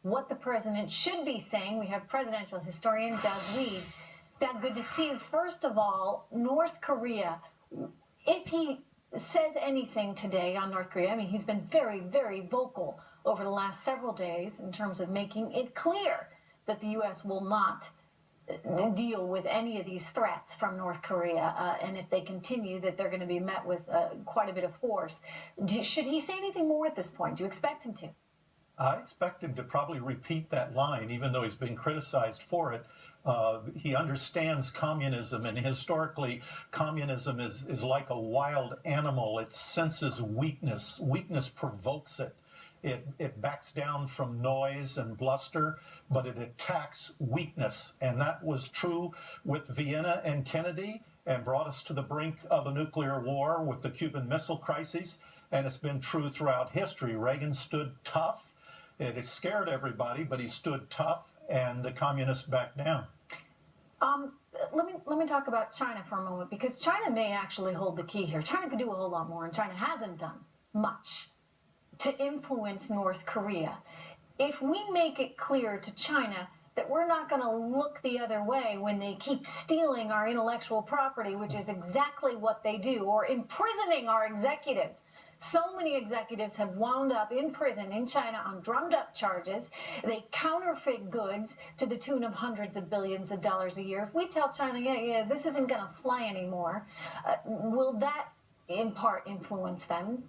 what the president should be saying. We have presidential historian Doug Wead. Doug, good to see you. First of all, North Korea, if he says anything today on North Korea, I mean, he's been very, very vocal over the last several days in terms of making it clear that the U.S. will not deal with any of these threats from North Korea, and if they continue, that they're going to be met with quite a bit of force. Should he say anything more at this point? Do you expect him to? I expect him to probably repeat that line, even though he's been criticized for it. He understands communism, and historically, communism is like a wild animal. It senses weakness. Weakness provokes it. It backs down from noise and bluster, but it attacks weakness. And that was true with Vienna and Kennedy, and brought us to the brink of a nuclear war with the Cuban Missile Crisis. And it's been true throughout history. Reagan stood tough. It scared everybody, but he stood tough, and the communists backed down. Let me talk about China for a moment, because China may actually hold the key here. China could do a whole lot more, and China hasn't done much to influence North Korea. If we make it clear to China that we're not going to look the other way when they keep stealing our intellectual property, which is exactly what they do, or imprisoning our executives. So many executives have wound up in prison in China on drummed-up charges. They counterfeit goods to the tune of hundreds of billions of dollars a year. If we tell China, yeah, this isn't going to fly anymore, will that in part influence them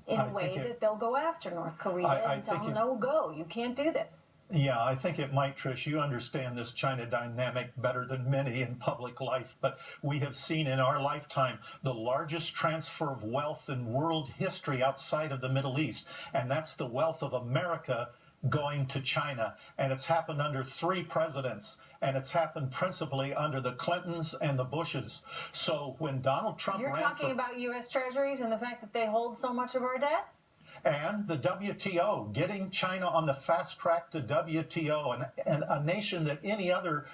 in a way that they'll go after North Korea and tell them, no, go, you can't do this? Yeah, I think it might, Trish. You understand this China dynamic better than many in public life, but we have seen in our lifetime the largest transfer of wealth in world history outside of the Middle East, and that's the wealth of America going to China. And it's happened under 3 presidents, and it's happened principally under the Clintons and the Bushes. So when Donald Trump You're talking about U.S. Treasuries and the fact that they hold so much of our debt? And the WTO, getting China on the fast track to WTO, and a nation that any other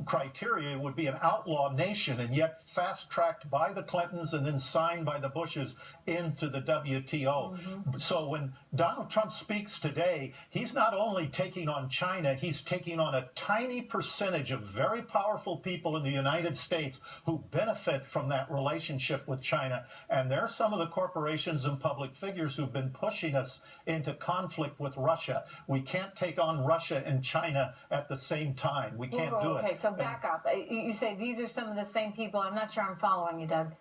criteria would be an outlaw nation, and yet fast-tracked by the Clintons and then signed by the Bushes into the WTO. So when Donald Trump speaks today, he's not only taking on China, he's taking on a tiny percentage of very powerful people in the United States who benefit from that relationship with China. And there are some of the corporations and public figures who've been pushing us into conflict with Russia. We can't take on Russia and China at the same time. We can't do it. Okay, so back up. You say these are some of the same people. I'm not sure I'm following you, Doug.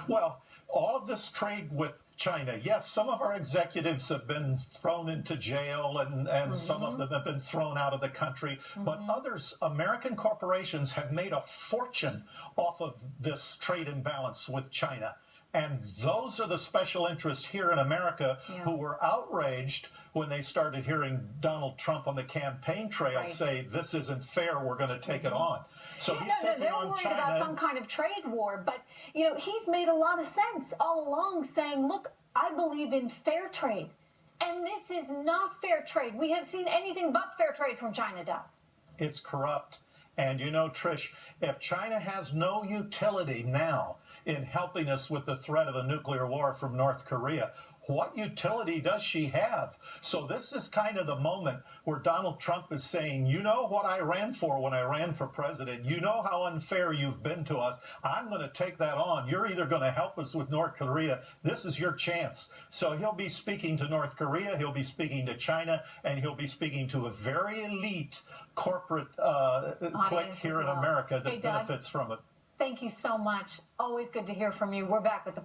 Well, all of this trade with China, yes, some of our executives have been thrown into jail, and some of them have been thrown out of the country, but others, American corporations, have made a fortune off of this trade imbalance with China. And those are the special interests here in America who were outraged when they started hearing Donald Trump on the campaign trail say, this isn't fair, we're going to take it on. So he's taking on China. They're worried about some kind of trade war, but you know, he's made a lot of sense all along, saying, look, I believe in fair trade, and this is not fair trade. We have seen anything but fair trade from China, Doug. It's corrupt. And you know, Trish, if China has no utility now in helping us with the threat of a nuclear war from North Korea, what utility does she have? So this is kind of the moment where Donald Trump is saying, you know what I ran for when I ran for president. You know how unfair you've been to us. I'm going to take that on. You're either going to help us with North Korea. This is your chance. So he'll be speaking to North Korea. He'll be speaking to China, and he'll be speaking to a very elite corporate clique here in America that benefits from it. Thank you so much. Always good to hear from you. We're back with the